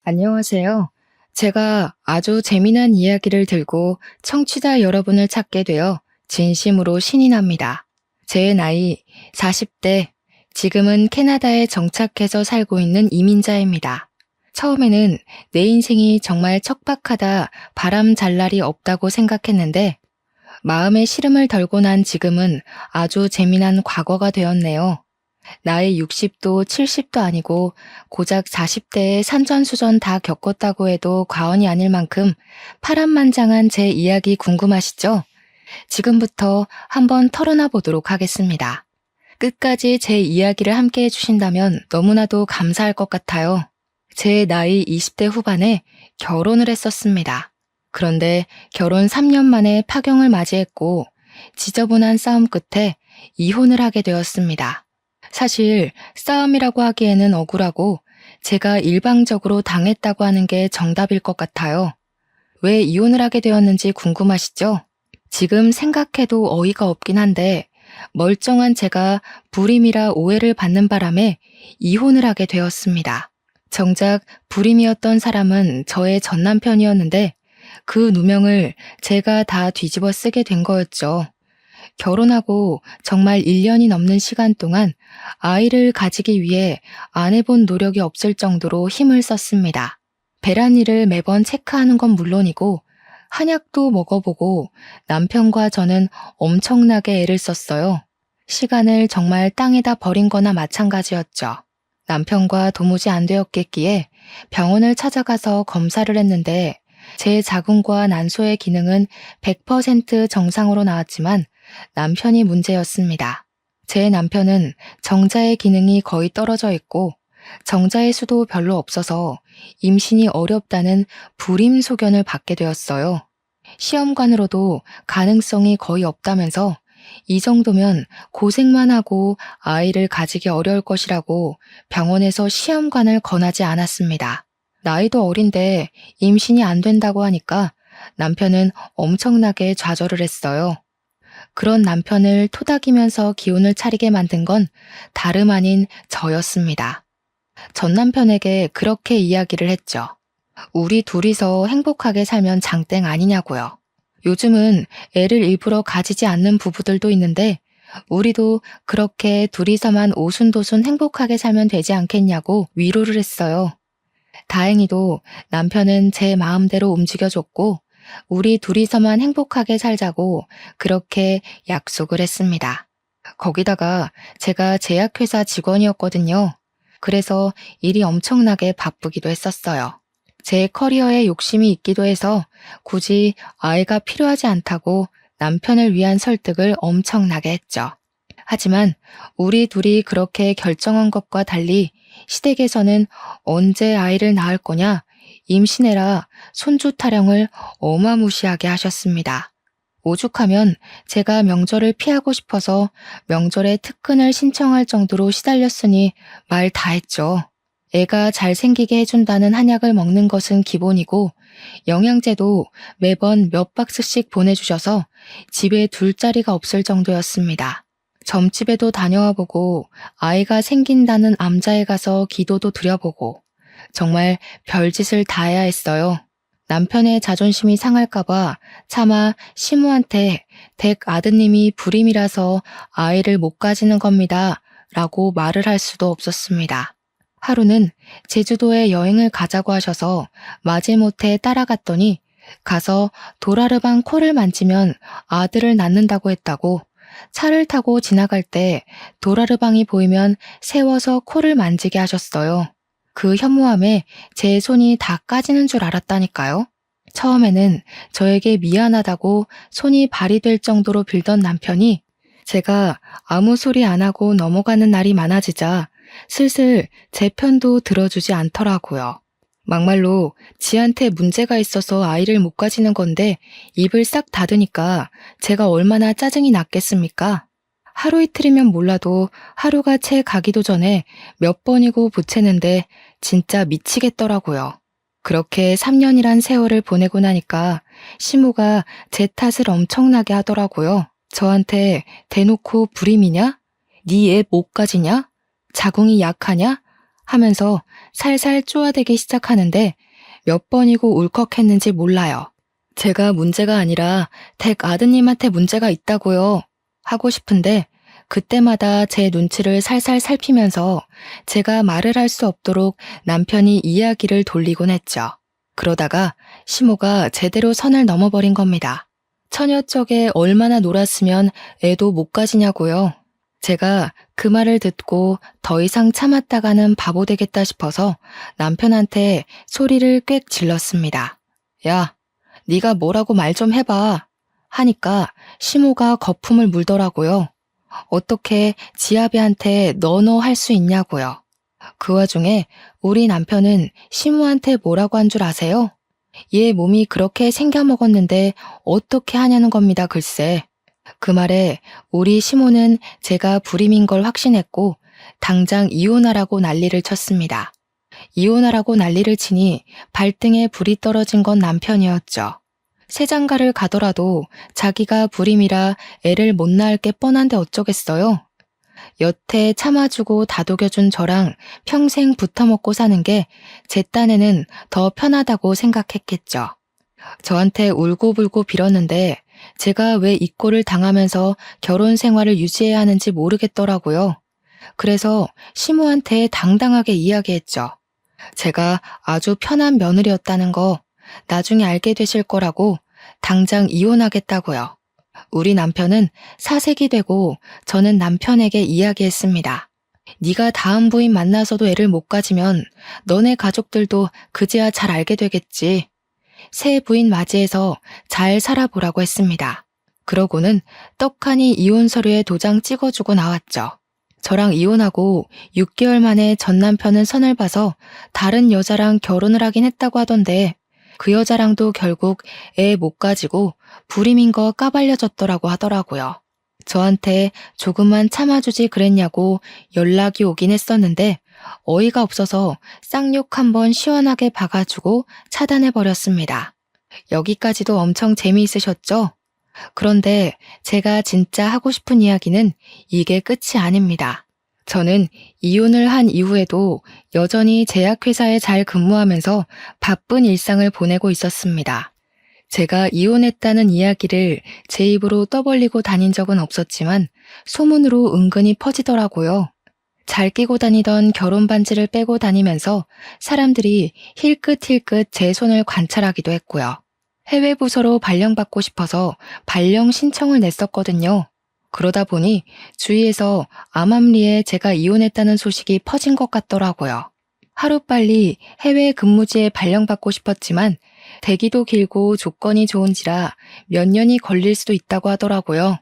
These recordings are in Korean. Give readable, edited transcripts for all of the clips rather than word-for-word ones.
안녕하세요. 제가 아주 재미난 이야기를 들고 청취자 여러분을 찾게 되어 진심으로 신이 납니다. 제 나이 40대, 지금은 캐나다에 정착해서 살고 있는 이민자입니다. 처음에는 내 인생이 정말 척박하다, 바람 잘 날이 없다고 생각했는데 마음의 시름을 덜고 난 지금은 아주 재미난 과거가 되었네요. 나이 60도 70도 아니고 고작 40대에 산전수전 다 겪었다고 해도 과언이 아닐 만큼 파란만장한 제 이야기 궁금하시죠? 지금부터 한번 털어놔 보도록 하겠습니다. 끝까지 제 이야기를 함께 해주신다면 너무나도 감사할 것 같아요. 제 나이 20대 후반에 결혼을 했었습니다. 그런데 결혼 3년 만에 파경을 맞이했고 지저분한 싸움 끝에 이혼을 하게 되었습니다. 사실 싸움이라고 하기에는 억울하고 제가 일방적으로 당했다고 하는 게 정답일 것 같아요. 왜 이혼을 하게 되었는지 궁금하시죠? 지금 생각해도 어이가 없긴 한데 멀쩡한 제가 불임이라 오해를 받는 바람에 이혼을 하게 되었습니다. 정작 불임이었던 사람은 저의 전남편이었는데 그 누명을 제가 다 뒤집어 쓰게 된 거였죠. 결혼하고 정말 1년이 넘는 시간 동안 아이를 가지기 위해 안 해본 노력이 없을 정도로 힘을 썼습니다. 배란일을 매번 체크하는 건 물론이고 한약도 먹어보고 남편과 저는 엄청나게 애를 썼어요. 시간을 정말 땅에다 버린 거나 마찬가지였죠. 남편과 도무지 안 되었겠기에 병원을 찾아가서 검사를 했는데 제 자궁과 난소의 기능은 100% 정상으로 나왔지만 남편이 문제였습니다. 제 남편은 정자의 기능이 거의 떨어져 있고 정자의 수도 별로 없어서 임신이 어렵다는 불임 소견을 받게 되었어요. 시험관으로도 가능성이 거의 없다면서 이 정도면 고생만 하고 아이를 가지기 어려울 것이라고 병원에서 시험관을 권하지 않았습니다. 나이도 어린데 임신이 안 된다고 하니까 남편은 엄청나게 좌절을 했어요. 그런 남편을 토닥이면서 기운을 차리게 만든 건 다름 아닌 저였습니다. 전 남편에게 그렇게 이야기를 했죠. 우리 둘이서 행복하게 살면 장땡 아니냐고요. 요즘은 애를 일부러 가지지 않는 부부들도 있는데 우리도 그렇게 둘이서만 오순도순 행복하게 살면 되지 않겠냐고 위로를 했어요. 다행히도 남편은 제 마음대로 움직여줬고 우리 둘이서만 행복하게 살자고 그렇게 약속을 했습니다. 거기다가 제가 제약회사 직원이었거든요. 그래서 일이 엄청나게 바쁘기도 했었어요. 제 커리어에 욕심이 있기도 해서 굳이 아이가 필요하지 않다고 남편을 위한 설득을 엄청나게 했죠. 하지만 우리 둘이 그렇게 결정한 것과 달리 시댁에서는 언제 아이를 낳을 거냐, 임신해라, 손주 타령을 어마무시하게 하셨습니다. 오죽하면 제가 명절을 피하고 싶어서 명절에 특근을 신청할 정도로 시달렸으니 말 다 했죠. 애가 잘생기게 해준다는 한약을 먹는 것은 기본이고 영양제도 매번 몇 박스씩 보내주셔서 집에 둘 자리가 없을 정도였습니다. 점집에도 다녀와 보고 아이가 생긴다는 암자에 가서 기도도 드려보고 정말 별짓을 다 해야 했어요. 남편의 자존심이 상할까봐 차마 시모한테 댁 아드님이 불임이라서 아이를 못 가지는 겁니다. 라고 말을 할 수도 없었습니다. 하루는 제주도에 여행을 가자고 하셔서 마지못해 따라갔더니 가서 도라르방 코를 만지면 아들을 낳는다고 했다고 차를 타고 지나갈 때 도라르방이 보이면 세워서 코를 만지게 하셨어요. 그 현무암에 제 손이 다 까지는 줄 알았다니까요. 처음에는 저에게 미안하다고 손이 발이 될 정도로 빌던 남편이 제가 아무 소리 안 하고 넘어가는 날이 많아지자 슬슬 제 편도 들어주지 않더라고요. 막말로 지한테 문제가 있어서 아이를 못 가지는 건데 입을 싹 닫으니까 제가 얼마나 짜증이 났겠습니까? 하루 이틀이면 몰라도 하루가 채 가기도 전에 몇 번이고 보채는데 진짜 미치겠더라고요. 그렇게 3년이란 세월을 보내고 나니까 시모가 제 탓을 엄청나게 하더라고요. 저한테 대놓고 불임이냐? 네 애 못 가지냐? 자궁이 약하냐? 하면서 살살 쪼아대기 시작하는데 몇 번이고 울컥했는지 몰라요. 제가 문제가 아니라 댁 아드님한테 문제가 있다고요. 하고 싶은데 그때마다 제 눈치를 살살 살피면서 제가 말을 할 수 없도록 남편이 이야기를 돌리곤 했죠. 그러다가 시모가 제대로 선을 넘어버린 겁니다. 처녀 쪽에 얼마나 놀았으면 애도 못 가지냐고요. 제가 그 말을 듣고 더 이상 참았다가는 바보 되겠다 싶어서 남편한테 소리를 꽥 질렀습니다. 야, 네가 뭐라고 말 좀 해봐. 하니까 시모가 거품을 물더라고요. 어떻게 지아비한테 너너 할 수 있냐고요. 그 와중에 우리 남편은 시모한테 뭐라고 한 줄 아세요? 얘 몸이 그렇게 생겨먹었는데 어떻게 하냐는 겁니다, 글쎄. 그 말에 우리 시모는 제가 불임인 걸 확신했고 당장 이혼하라고 난리를 쳤습니다. 이혼하라고 난리를 치니 발등에 불이 떨어진 건 남편이었죠. 새장가를 가더라도 자기가 불임이라 애를 못 낳을 게 뻔한데 어쩌겠어요. 여태 참아주고 다독여준 저랑 평생 붙어먹고 사는 게 제 딴에는 더 편하다고 생각했겠죠. 저한테 울고불고 빌었는데 제가 왜 이 꼴을 당하면서 결혼 생활을 유지해야 하는지 모르겠더라고요. 그래서 시모한테 당당하게 이야기했죠. 제가 아주 편한 며느리였다는 거 나중에 알게 되실 거라고 당장 이혼하겠다고요. 우리 남편은 사색이 되고 저는 남편에게 이야기했습니다. 네가 다음 부인 만나서도 애를 못 가지면 너네 가족들도 그제야 잘 알게 되겠지. 새 부인 맞이해서 잘 살아보라고 했습니다. 그러고는 떡하니 이혼 서류에 도장 찍어주고 나왔죠. 저랑 이혼하고 6개월 만에 전 남편은 선을 봐서 다른 여자랑 결혼을 하긴 했다고 하던데 그 여자랑도 결국 애 못 가지고 불임인 거 까발려졌더라고 하더라고요. 저한테 조금만 참아주지 그랬냐고 연락이 오긴 했었는데 어이가 없어서 쌍욕 한번 시원하게 박아주고 차단해버렸습니다. 여기까지도 엄청 재미있으셨죠? 그런데 제가 진짜 하고 싶은 이야기는 이게 끝이 아닙니다. 저는 이혼을 한 이후에도 여전히 제약회사에 잘 근무하면서 바쁜 일상을 보내고 있었습니다. 제가 이혼했다는 이야기를 제 입으로 떠벌리고 다닌 적은 없었지만 소문으로 은근히 퍼지더라고요. 잘 끼고 다니던 결혼 반지를 빼고 다니면서 사람들이 힐끗힐끗 제 손을 관찰하기도 했고요. 해외 부서로 발령받고 싶어서 발령 신청을 냈었거든요. 그러다 보니 주위에서 암암리에 제가 이혼했다는 소식이 퍼진 것 같더라고요. 하루빨리 해외 근무지에 발령받고 싶었지만 대기도 길고 조건이 좋은지라 몇 년이 걸릴 수도 있다고 하더라고요.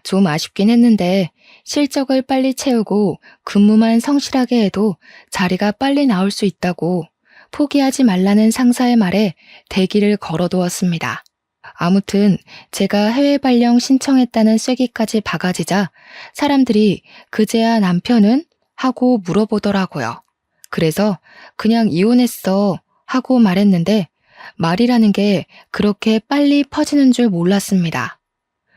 좀 아쉽긴 했는데 실적을 빨리 채우고 근무만 성실하게 해도 자리가 빨리 나올 수 있다고 포기하지 말라는 상사의 말에 대기를 걸어두었습니다. 아무튼 제가 해외 발령 신청했다는 쐐기까지 박아지자 사람들이 그제야 남편은? 하고 물어보더라고요. 그래서 그냥 이혼했어 하고 말했는데 말이라는 게 그렇게 빨리 퍼지는 줄 몰랐습니다.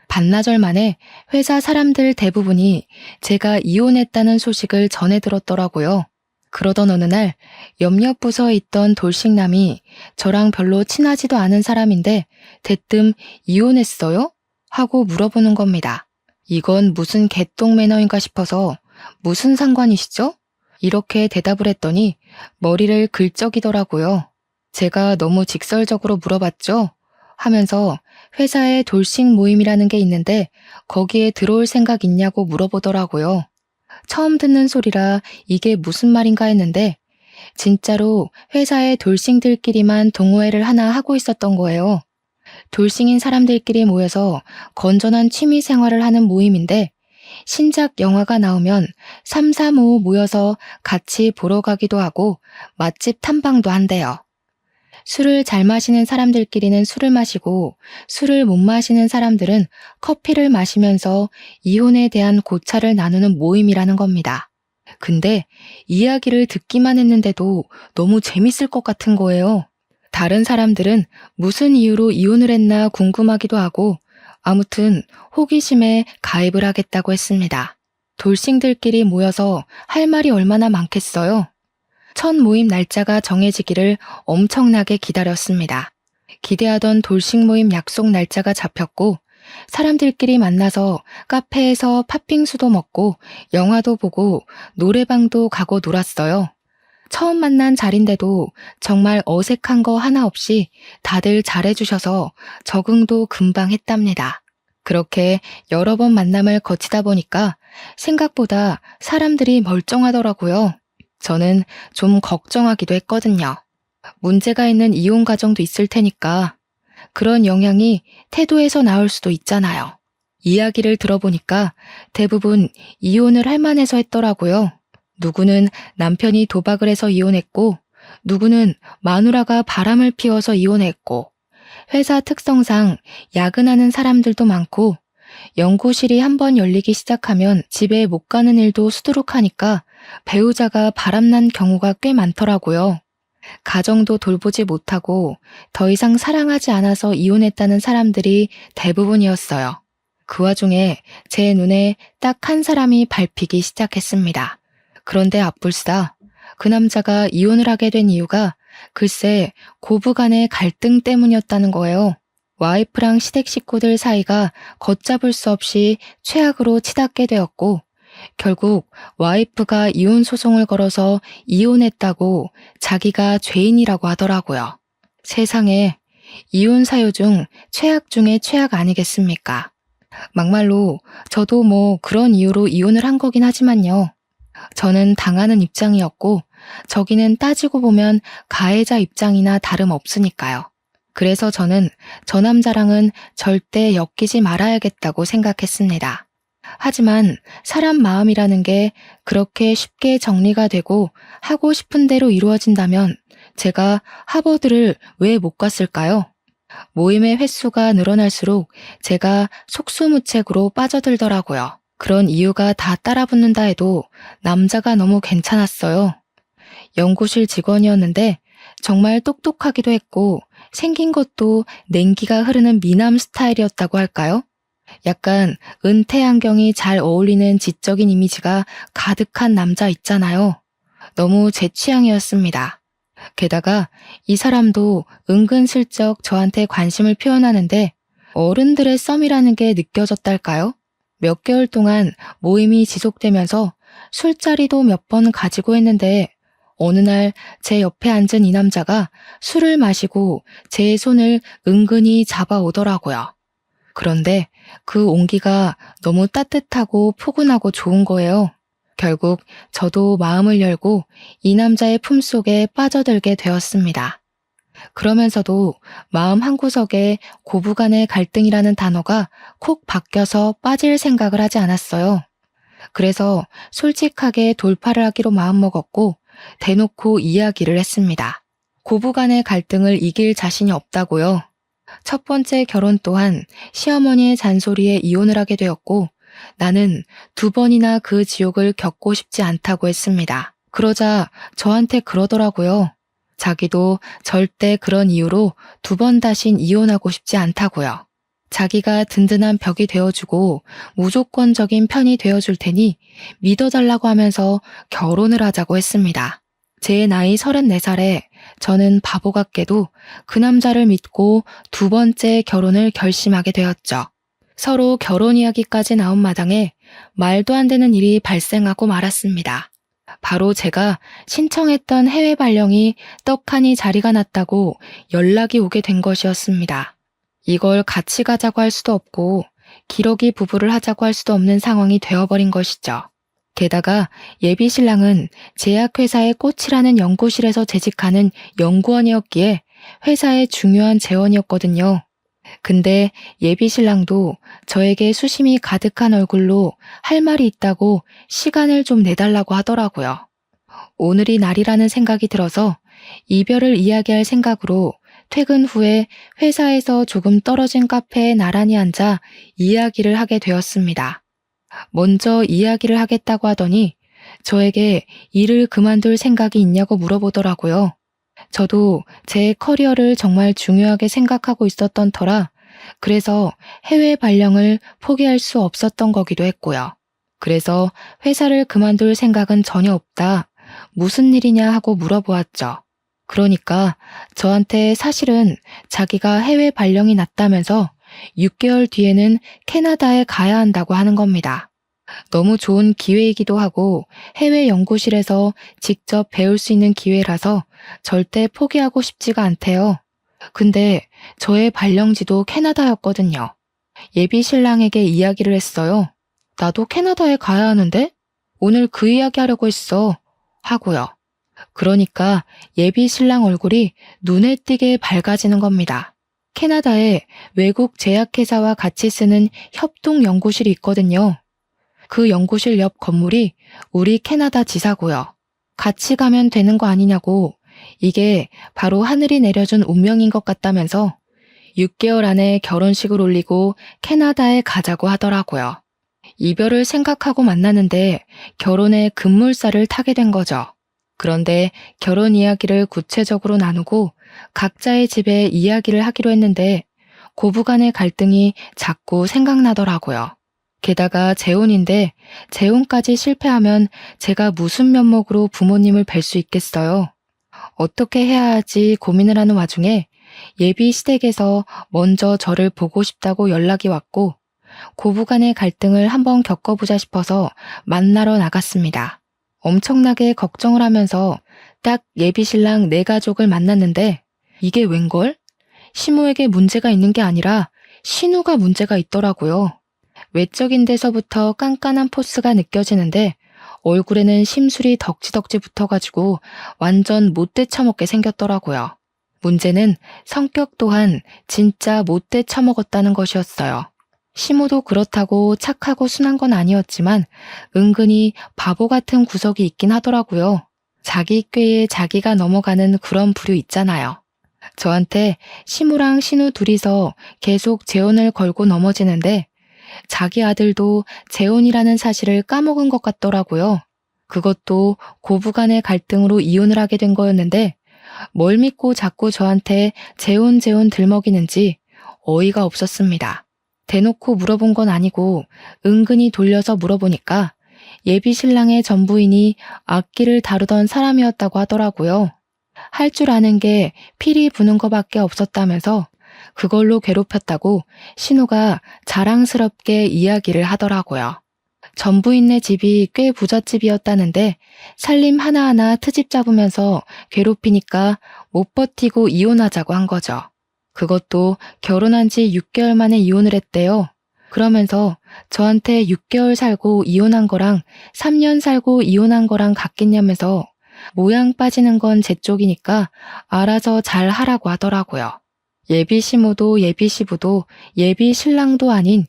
반나절 만에 회사 사람들 대부분이 제가 이혼했다는 소식을 전해 들었더라고요. 그러던 어느 날 옆옆 부서에 있던 돌싱남이 저랑 별로 친하지도 않은 사람인데 대뜸 이혼했어요? 하고 물어보는 겁니다. 이건 무슨 개똥 매너인가 싶어서 무슨 상관이시죠? 이렇게 대답을 했더니 머리를 긁적이더라고요. 제가 너무 직설적으로 물어봤죠? 하면서 회사에 돌싱 모임이라는 게 있는데 거기에 들어올 생각 있냐고 물어보더라고요. 처음 듣는 소리라 이게 무슨 말인가 했는데 진짜로 회사의 돌싱들끼리만 동호회를 하나 하고 있었던 거예요. 돌싱인 사람들끼리 모여서 건전한 취미 생활을 하는 모임인데 신작 영화가 나오면 3, 4, 5 모여서 같이 보러 가기도 하고 맛집 탐방도 한대요. 술을 잘 마시는 사람들끼리는 술을 마시고 술을 못 마시는 사람들은 커피를 마시면서 이혼에 대한 고찰을 나누는 모임이라는 겁니다. 근데 이야기를 듣기만 했는데도 너무 재밌을 것 같은 거예요. 다른 사람들은 무슨 이유로 이혼을 했나 궁금하기도 하고 아무튼 호기심에 가입을 하겠다고 했습니다. 돌싱들끼리 모여서 할 말이 얼마나 많겠어요. 첫 모임 날짜가 정해지기를 엄청나게 기다렸습니다. 기대하던 돌식 모임 약속 날짜가 잡혔고 사람들끼리 만나서 카페에서 팥빙수도 먹고 영화도 보고 노래방도 가고 놀았어요. 처음 만난 자리인데도 정말 어색한 거 하나 없이 다들 잘해주셔서 적응도 금방 했답니다. 그렇게 여러 번 만남을 거치다 보니까 생각보다 사람들이 멀쩡하더라고요. 저는 좀 걱정하기도 했거든요. 문제가 있는 이혼 가정도 있을 테니까 그런 영향이 태도에서 나올 수도 있잖아요. 이야기를 들어보니까 대부분 이혼을 할 만해서 했더라고요. 누구는 남편이 도박을 해서 이혼했고, 누구는 마누라가 바람을 피워서 이혼했고, 회사 특성상 야근하는 사람들도 많고, 연구실이 한번 열리기 시작하면 집에 못 가는 일도 수두룩하니까 배우자가 바람난 경우가 꽤 많더라고요. 가정도 돌보지 못하고 더 이상 사랑하지 않아서 이혼했다는 사람들이 대부분이었어요. 그 와중에 제 눈에 딱 한 사람이 밟히기 시작했습니다. 그런데 앞불싸 그 남자가 이혼을 하게 된 이유가 글쎄 고부간의 갈등 때문이었다는 거예요. 와이프랑 시댁 식구들 사이가 걷잡을 수 없이 최악으로 치닫게 되었고 결국 와이프가 이혼 소송을 걸어서 이혼했다고 자기가 죄인이라고 하더라고요. 세상에 이혼 사유 중 최악 중에 최악 아니겠습니까? 막말로 저도 뭐 그런 이유로 이혼을 한 거긴 하지만요. 저는 당하는 입장이었고 저기는 따지고 보면 가해자 입장이나 다름없으니까요. 그래서 저는 저 남자랑은 절대 엮이지 말아야겠다고 생각했습니다. 하지만 사람 마음이라는 게 그렇게 쉽게 정리가 되고 하고 싶은 대로 이루어진다면 제가 하버드를 왜 못 갔을까요? 모임의 횟수가 늘어날수록 제가 속수무책으로 빠져들더라고요. 그런 이유가 다 따라붙는다 해도 남자가 너무 괜찮았어요. 연구실 직원이었는데 정말 똑똑하기도 했고 생긴 것도 냉기가 흐르는 미남 스타일이었다고 할까요? 약간 은퇴 안경이 잘 어울리는 지적인 이미지가 가득한 남자 있잖아요. 너무 제 취향이었습니다. 게다가 이 사람도 은근슬쩍 저한테 관심을 표현하는데 어른들의 썸이라는 게 느껴졌달까요? 몇 개월 동안 모임이 지속되면서 술자리도 몇 번 가지고 했는데 어느 날 제 옆에 앉은 이 남자가 술을 마시고 제 손을 은근히 잡아오더라고요. 그런데 그 온기가 너무 따뜻하고 포근하고 좋은 거예요. 결국 저도 마음을 열고 이 남자의 품속에 빠져들게 되었습니다. 그러면서도 마음 한구석에 고부간의 갈등이라는 단어가 콕 박혀서 빠질 생각을 하지 않았어요. 그래서 솔직하게 돌파를 하기로 마음먹었고 대놓고 이야기를 했습니다. 고부간의 갈등을 이길 자신이 없다고요. 첫 번째 결혼 또한 시어머니의 잔소리에 이혼을 하게 되었고 나는 2번이나 그 지옥을 겪고 싶지 않다고 했습니다. 그러자 저한테 그러더라고요. 자기도 절대 그런 이유로 2번 다신 이혼하고 싶지 않다고요. 자기가 든든한 벽이 되어주고 무조건적인 편이 되어줄 테니 믿어달라고 하면서 결혼을 하자고 했습니다. 제 나이 34살에 저는 바보 같게도 그 남자를 믿고 2번째 결혼을 결심하게 되었죠. 서로 결혼 이야기까지 나온 마당에 말도 안 되는 일이 발생하고 말았습니다. 바로 제가 신청했던 해외 발령이 떡하니 자리가 났다고 연락이 오게 된 것이었습니다. 이걸 같이 가자고 할 수도 없고 기러기 부부를 하자고 할 수도 없는 상황이 되어버린 것이죠. 게다가 예비 신랑은 제약회사의 꽃이라는 연구실에서 재직하는 연구원이었기에 회사의 중요한 재원이었거든요. 근데 예비 신랑도 저에게 수심이 가득한 얼굴로 할 말이 있다고 시간을 좀 내달라고 하더라고요. 오늘이 날이라는 생각이 들어서 이별을 이야기할 생각으로 퇴근 후에 회사에서 조금 떨어진 카페에 나란히 앉아 이야기를 하게 되었습니다. 먼저 이야기를 하겠다고 하더니 저에게 일을 그만둘 생각이 있냐고 물어보더라고요. 저도 제 커리어를 정말 중요하게 생각하고 있었던 터라 그래서 해외 발령을 포기할 수 없었던 거기도 했고요. 그래서 회사를 그만둘 생각은 전혀 없다. 무슨 일이냐 하고 물어보았죠. 그러니까 저한테 사실은 자기가 해외 발령이 났다면서 6개월 뒤에는 캐나다에 가야 한다고 하는 겁니다. 너무 좋은 기회이기도 하고 해외 연구실에서 직접 배울 수 있는 기회라서 절대 포기하고 싶지가 않대요. 근데 저의 발령지도 캐나다였거든요. 예비 신랑에게 이야기를 했어요. 나도 캐나다에 가야 하는데? 오늘 그 이야기 하려고 했어. 하고요. 그러니까 예비 신랑 얼굴이 눈에 띄게 밝아지는 겁니다. 캐나다에 외국 제약회사와 같이 쓰는 협동 연구실이 있거든요. 그 연구실 옆 건물이 우리 캐나다 지사고요. 같이 가면 되는 거 아니냐고, 이게 바로 하늘이 내려준 운명인 것 같다면서 6개월 안에 결혼식을 올리고 캐나다에 가자고 하더라고요. 이별을 생각하고 만나는데 결혼의 급물살을 타게 된 거죠. 그런데 결혼 이야기를 구체적으로 나누고 각자의 집에 이야기를 하기로 했는데 고부간의 갈등이 자꾸 생각나더라고요. 게다가 재혼인데 재혼까지 실패하면 제가 무슨 면목으로 부모님을 뵐 수 있겠어요. 어떻게 해야 할지 고민을 하는 와중에 예비 시댁에서 먼저 저를 보고 싶다고 연락이 왔고 고부간의 갈등을 한번 겪어보자 싶어서 만나러 나갔습니다. 엄청나게 걱정을 하면서 딱 예비 신랑 네 가족을 만났는데 이게 웬걸? 시모에게 문제가 있는 게 아니라 신우가 문제가 있더라고요. 외적인 데서부터 깐깐한 포스가 느껴지는데 얼굴에는 심술이 덕지덕지 붙어가지고 완전 못돼 처먹게 생겼더라고요. 문제는 성격 또한 진짜 못돼 처먹었다는 것이었어요. 시모도 그렇다고 착하고 순한 건 아니었지만 은근히 바보 같은 구석이 있긴 하더라고요. 자기 꾀에 자기가 넘어가는 그런 부류 있잖아요. 저한테 시모랑 신우 둘이서 계속 재혼을 걸고 넘어지는데 자기 아들도 재혼이라는 사실을 까먹은 것 같더라고요. 그것도 고부간의 갈등으로 이혼을 하게 된 거였는데 뭘 믿고 자꾸 저한테 재혼 들먹이는지 어이가 없었습니다. 대놓고 물어본 건 아니고 은근히 돌려서 물어보니까 예비 신랑의 전부인이 악기를 다루던 사람이었다고 하더라고요. 할 줄 아는 게 피리 부는 거밖에 없었다면서 그걸로 괴롭혔다고 신우가 자랑스럽게 이야기를 하더라고요. 전부인네 집이 꽤 부잣집이었다는데 살림 하나하나 트집 잡으면서 괴롭히니까 못 버티고 이혼하자고 한 거죠. 그것도 결혼한 지 6개월 만에 이혼을 했대요. 그러면서 저한테 6개월 살고 이혼한 거랑 3년 살고 이혼한 거랑 같겠냐면서 모양 빠지는 건 제 쪽이니까 알아서 잘 하라고 하더라고요. 예비 시모도 예비 시부도 예비 신랑도 아닌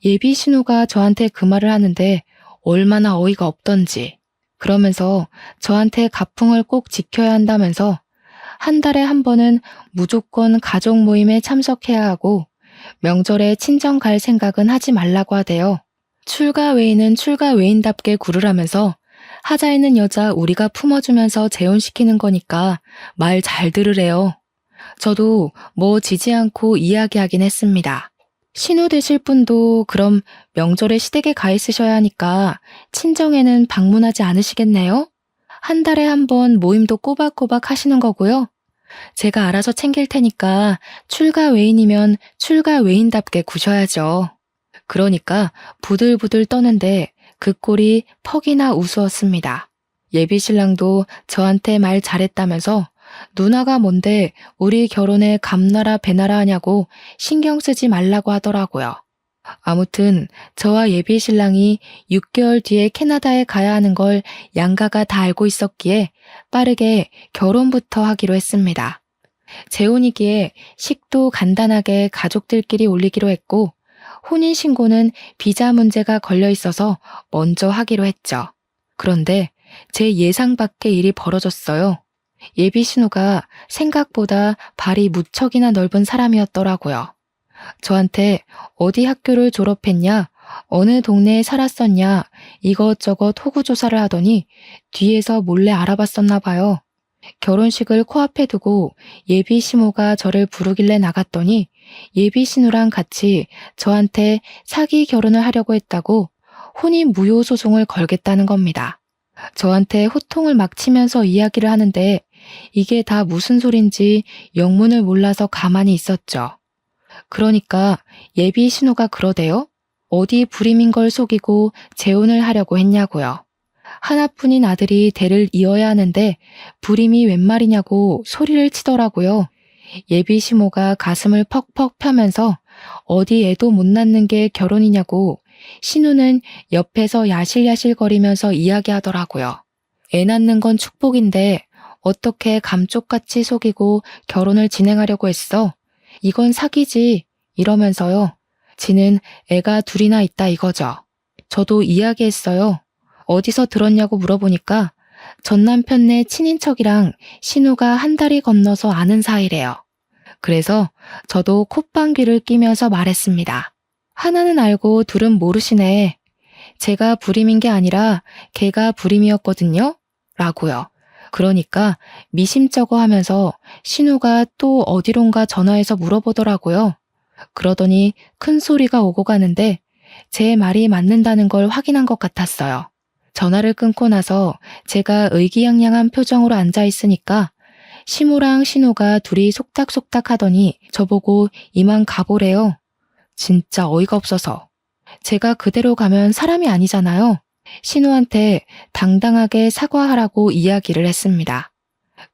예비 신우가 저한테 그 말을 하는데 얼마나 어이가 없던지. 그러면서 저한테 가풍을 꼭 지켜야 한다면서 한 달에 한 번은 무조건 가족 모임에 참석해야 하고 명절에 친정 갈 생각은 하지 말라고 하대요. 출가 외인은 출가 외인답게 굴으라면서 하자 있는 여자 우리가 품어주면서 재혼시키는 거니까 말 잘 들으래요. 저도 뭐 지지 않고 이야기하긴 했습니다. 신우 되실 분도 그럼 명절에 시댁에 가 있으셔야 하니까 친정에는 방문하지 않으시겠네요? 한 달에 한 번 모임도 꼬박꼬박 하시는 거고요. 제가 알아서 챙길 테니까 출가 외인이면 출가 외인답게 구셔야죠. 그러니까 부들부들 떠는데 그 꼴이 퍽이나 우스웠습니다. 예비 신랑도 저한테 말 잘했다면서 누나가 뭔데 우리 결혼에 감나라 배나라 하냐고 신경 쓰지 말라고 하더라고요. 아무튼 저와 예비 신랑이 6개월 뒤에 캐나다에 가야 하는 걸 양가가 다 알고 있었기에 빠르게 결혼부터 하기로 했습니다. 재혼이기에 식도 간단하게 가족들끼리 올리기로 했고 혼인신고는 비자 문제가 걸려 있어서 먼저 하기로 했죠. 그런데 제 예상 밖의 일이 벌어졌어요. 예비 신우가 생각보다 발이 무척이나 넓은 사람이었더라고요. 저한테 어디 학교를 졸업했냐, 어느 동네에 살았었냐 이것저것 호구조사를 하더니 뒤에서 몰래 알아봤었나 봐요. 결혼식을 코앞에 두고 예비 시모가 저를 부르길래 나갔더니 예비 신우랑 같이 저한테 사기 결혼을 하려고 했다고 혼인 무효 소송을 걸겠다는 겁니다. 저한테 호통을 막 치면서 이야기를 하는데 이게 다 무슨 소린지 영문을 몰라서 가만히 있었죠. 그러니까 예비 신우가 그러대요. 어디 불임인 걸 속이고 재혼을 하려고 했냐고요. 하나뿐인 아들이 대를 이어야 하는데 불임이 웬 말이냐고 소리를 치더라고요. 예비 시모가 가슴을 퍽퍽 펴면서 어디 애도 못 낳는 게 결혼이냐고 신우는 옆에서 야실야실거리면서 이야기하더라고요. 애 낳는 건 축복인데 어떻게 감쪽같이 속이고 결혼을 진행하려고 했어? 이건 사기지. 이러면서요. 지는 애가 둘이나 있다 이거죠. 저도 이야기했어요. 어디서 들었냐고 물어보니까 전 남편네 친인척이랑 신우가 한 달이 건너서 아는 사이래요. 그래서 저도 콧방귀를 뀌면서 말했습니다. 하나는 알고 둘은 모르시네. 제가 불임인 게 아니라 걔가 불임이었거든요. 라고요. 그러니까 미심쩍어 하면서 신우가 또 어디론가 전화해서 물어보더라고요. 그러더니 큰 소리가 오고 가는데 제 말이 맞는다는 걸 확인한 것 같았어요. 전화를 끊고 나서 제가 의기양양한 표정으로 앉아 있으니까 시무랑 신우가 둘이 속닥속닥 하더니 저보고 이만 가보래요. 진짜 어이가 없어서. 제가 그대로 가면 사람이 아니잖아요. 신우한테 당당하게 사과하라고 이야기를 했습니다.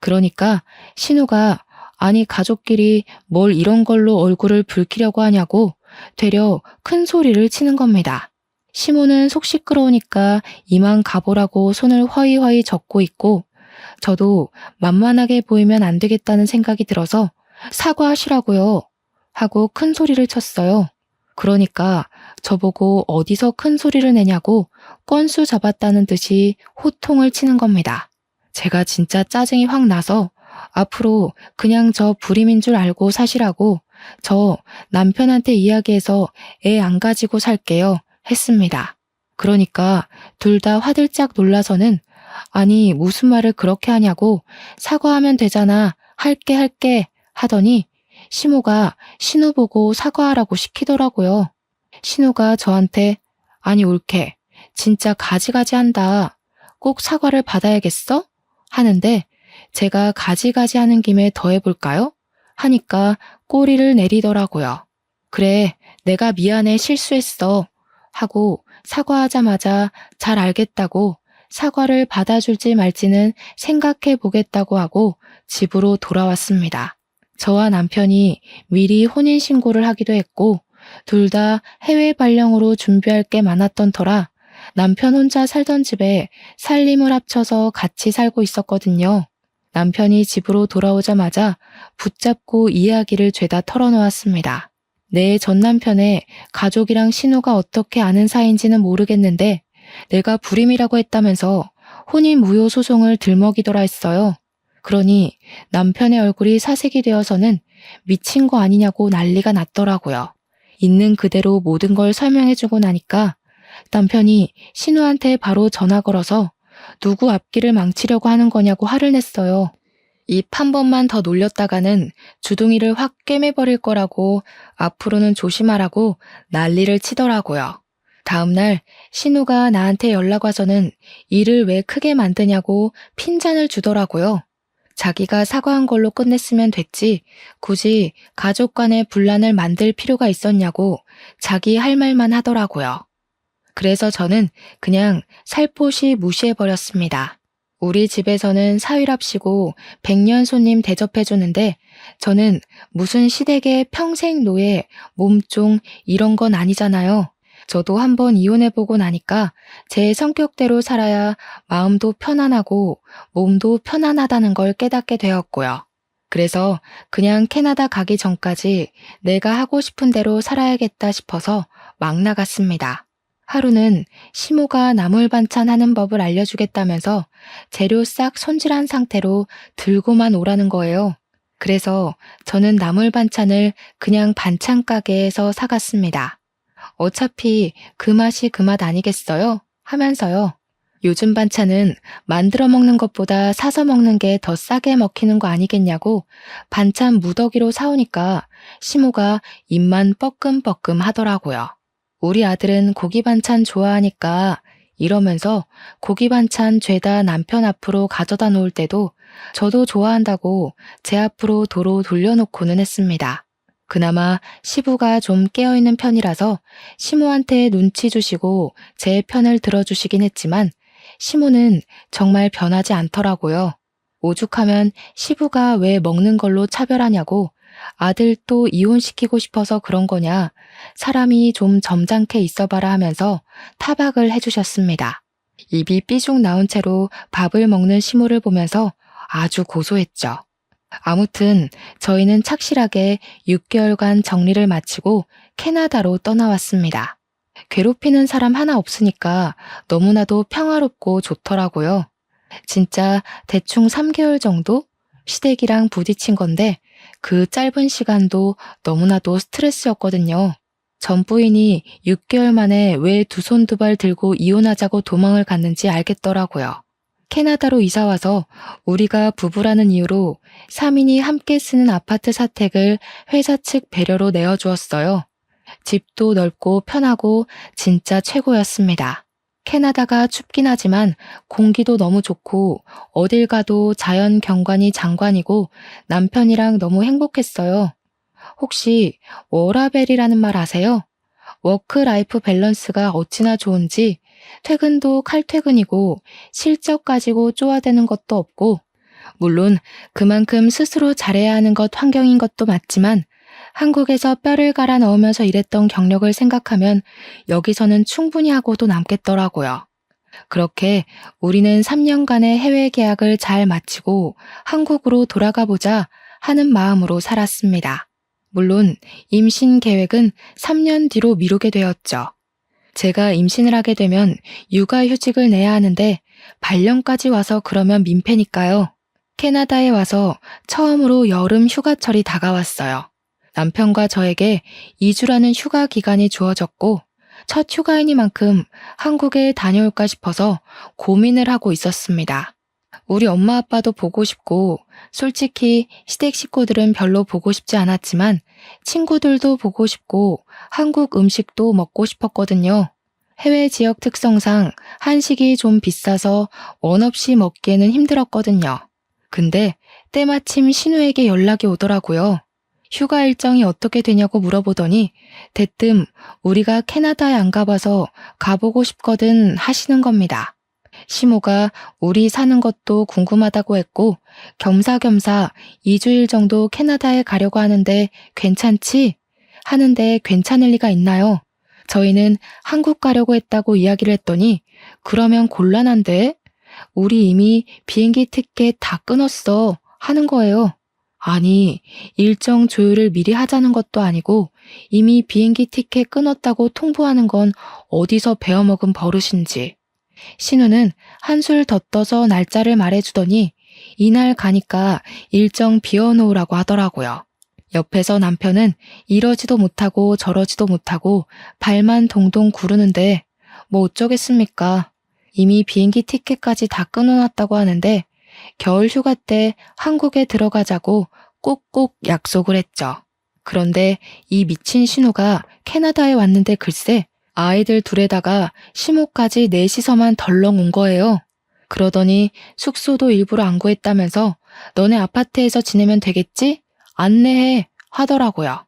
그러니까 신우가 아니 가족끼리 뭘 이런 걸로 얼굴을 붉히려고 하냐고 되려 큰 소리를 치는 겁니다. 시모는 속 시끄러우니까 이만 가보라고 손을 허이허이 젓고 있고 저도 만만하게 보이면 안 되겠다는 생각이 들어서 사과하시라고요 하고 큰 소리를 쳤어요. 그러니까 저보고 어디서 큰 소리를 내냐고 건수 잡았다는 듯이 호통을 치는 겁니다. 제가 진짜 짜증이 확 나서 앞으로 그냥 저 불임인 줄 알고 사시라고 저 남편한테 이야기해서 애 안 가지고 살게요 했습니다. 그러니까 둘 다 화들짝 놀라서는 아니 무슨 말을 그렇게 하냐고 사과하면 되잖아 할게 하더니 시모가 신우 보고 사과하라고 시키더라고요. 신우가 저한테 아니 올케 진짜 가지가지 한다. 꼭 사과를 받아야겠어? 하는데 제가 가지가지 하는 김에 더 해볼까요? 하니까 꼬리를 내리더라고요. 그래 내가 미안해 실수했어 하고 사과하자마자 잘 알겠다고 사과를 받아줄지 말지는 생각해 보겠다고 하고 집으로 돌아왔습니다. 저와 남편이 미리 혼인신고를 하기도 했고 둘 다 해외 발령으로 준비할 게 많았던 터라 남편 혼자 살던 집에 살림을 합쳐서 같이 살고 있었거든요. 남편이 집으로 돌아오자마자 붙잡고 이야기를 죄다 털어놓았습니다. 내 전 남편의 가족이랑 신우가 어떻게 아는 사이인지는 모르겠는데 내가 불임이라고 했다면서 혼인 무효 소송을 들먹이더라 했어요. 그러니 남편의 얼굴이 사색이 되어서는 미친 거 아니냐고 난리가 났더라고요. 있는 그대로 모든 걸 설명해주고 나니까 남편이 신우한테 바로 전화 걸어서 누구 앞길을 망치려고 하는 거냐고 화를 냈어요. 입 한 번만 더 놀렸다가는 주둥이를 확 꿰매버릴 거라고 앞으로는 조심하라고 난리를 치더라고요. 다음날 신우가 나한테 연락 와서는 일을 왜 크게 만드냐고 핀잔을 주더라고요. 자기가 사과한 걸로 끝냈으면 됐지 굳이 가족 간의 분란을 만들 필요가 있었냐고 자기 할 말만 하더라고요. 그래서 저는 그냥 살포시 무시해버렸습니다. 우리 집에서는 사위랍시고 100년 손님 대접해주는데 저는 무슨 시댁의 평생 노예, 몸종 이런 건 아니잖아요. 저도 한번 이혼해보고 나니까 제 성격대로 살아야 마음도 편안하고 몸도 편안하다는 걸 깨닫게 되었고요. 그래서 그냥 캐나다 가기 전까지 내가 하고 싶은 대로 살아야겠다 싶어서 막 나갔습니다. 하루는 시모가 나물 반찬 하는 법을 알려주겠다면서 재료 싹 손질한 상태로 들고만 오라는 거예요. 그래서 저는 나물 반찬을 그냥 반찬 가게에서 사갔습니다. 어차피 그 맛이 그 맛 아니겠어요? 하면서요. 요즘 반찬은 만들어 먹는 것보다 사서 먹는 게 더 싸게 먹히는 거 아니겠냐고 반찬 무더기로 사오니까 시모가 입만 뻐끔뻐끔 하더라고요. 우리 아들은 고기 반찬 좋아하니까 이러면서 고기 반찬 죄다 남편 앞으로 가져다 놓을 때도 저도 좋아한다고 제 앞으로 도로 돌려놓고는 했습니다. 그나마 시부가 좀 깨어있는 편이라서 시모한테 눈치 주시고 제 편을 들어주시긴 했지만 시모는 정말 변하지 않더라고요. 오죽하면 시부가 왜 먹는 걸로 차별하냐고 아들 또 이혼시키고 싶어서 그런 거냐, 사람이 좀 점잖게 있어봐라 하면서 타박을 해주셨습니다. 입이 삐죽 나온 채로 밥을 먹는 시모를 보면서 아주 고소했죠. 아무튼 저희는 착실하게 6개월간 정리를 마치고 캐나다로 떠나왔습니다. 괴롭히는 사람 하나 없으니까 너무나도 평화롭고 좋더라고요. 진짜 대충 3개월 정도 시댁이랑 부딪힌 건데 그 짧은 시간도 너무나도 스트레스였거든요. 전 부인이 6개월 만에 왜 두 손 두 발 들고 이혼하자고 도망을 갔는지 알겠더라고요. 캐나다로 이사와서 우리가 부부라는 이유로 3인이 함께 쓰는 아파트 사택을 회사 측 배려로 내어주었어요. 집도 넓고 편하고 진짜 최고였습니다. 캐나다가 춥긴 하지만 공기도 너무 좋고 어딜 가도 자연 경관이 장관이고 남편이랑 너무 행복했어요. 혹시 워라벨이라는 말 아세요? 워크라이프 밸런스가 어찌나 좋은지 퇴근도 칼퇴근이고 실적 가지고 쪼아대는 것도 없고, 물론 그만큼 스스로 잘해야 하는 것 환경인 것도 맞지만 한국에서 뼈를 갈아 넣으면서 일했던 경력을 생각하면 여기서는 충분히 하고도 남겠더라고요. 그렇게 우리는 3년간의 해외 계약을 잘 마치고 한국으로 돌아가 보자 하는 마음으로 살았습니다. 물론 임신 계획은 3년 뒤로 미루게 되었죠. 제가 임신을 하게 되면 육아휴직을 내야 하는데 발령까지 와서 그러면 민폐니까요. 캐나다에 와서 처음으로 여름 휴가철이 다가왔어요. 남편과 저에게 2주라는 휴가 기간이 주어졌고 첫 휴가이니만큼 한국에 다녀올까 싶어서 고민을 하고 있었습니다. 우리 엄마 아빠도 보고 싶고 솔직히 시댁 식구들은 별로 보고 싶지 않았지만 친구들도 보고 싶고 한국 음식도 먹고 싶었거든요. 해외 지역 특성상 한식이 좀 비싸서 원 없이 먹기에는 힘들었거든요. 근데 때마침 신우에게 연락이 오더라고요. 휴가 일정이 어떻게 되냐고 물어보더니 대뜸 우리가 캐나다에 안 가봐서 가보고 싶거든 하시는 겁니다. 시모가 우리 사는 것도 궁금하다고 했고 겸사겸사 2주일 정도 캐나다에 가려고 하는데 괜찮지? 하는데 괜찮을 리가 있나요? 저희는 한국 가려고 했다고 이야기를 했더니 그러면 곤란한데? 우리 이미 비행기 티켓 다 끊었어 하는 거예요. 아니, 일정 조율을 미리 하자는 것도 아니고 이미 비행기 티켓 끊었다고 통보하는 건 어디서 배워먹은 버릇인지. 신우는 한술 더 떠서 날짜를 말해주더니 이날 가니까 일정 비워놓으라고 하더라고요. 옆에서 남편은 이러지도 못하고 저러지도 못하고 발만 동동 구르는데 뭐 어쩌겠습니까? 이미 비행기 티켓까지 다 끊어놨다고 하는데 겨울 휴가 때 한국에 들어가자고 꼭꼭 약속을 했죠. 그런데 이 미친 신우가 캐나다에 왔는데 글쎄 아이들 둘에다가 시모까지 넷이서만 덜렁 온 거예요. 그러더니 숙소도 일부러 안 구했다면서 너네 아파트에서 지내면 되겠지? 안내해 하더라고요.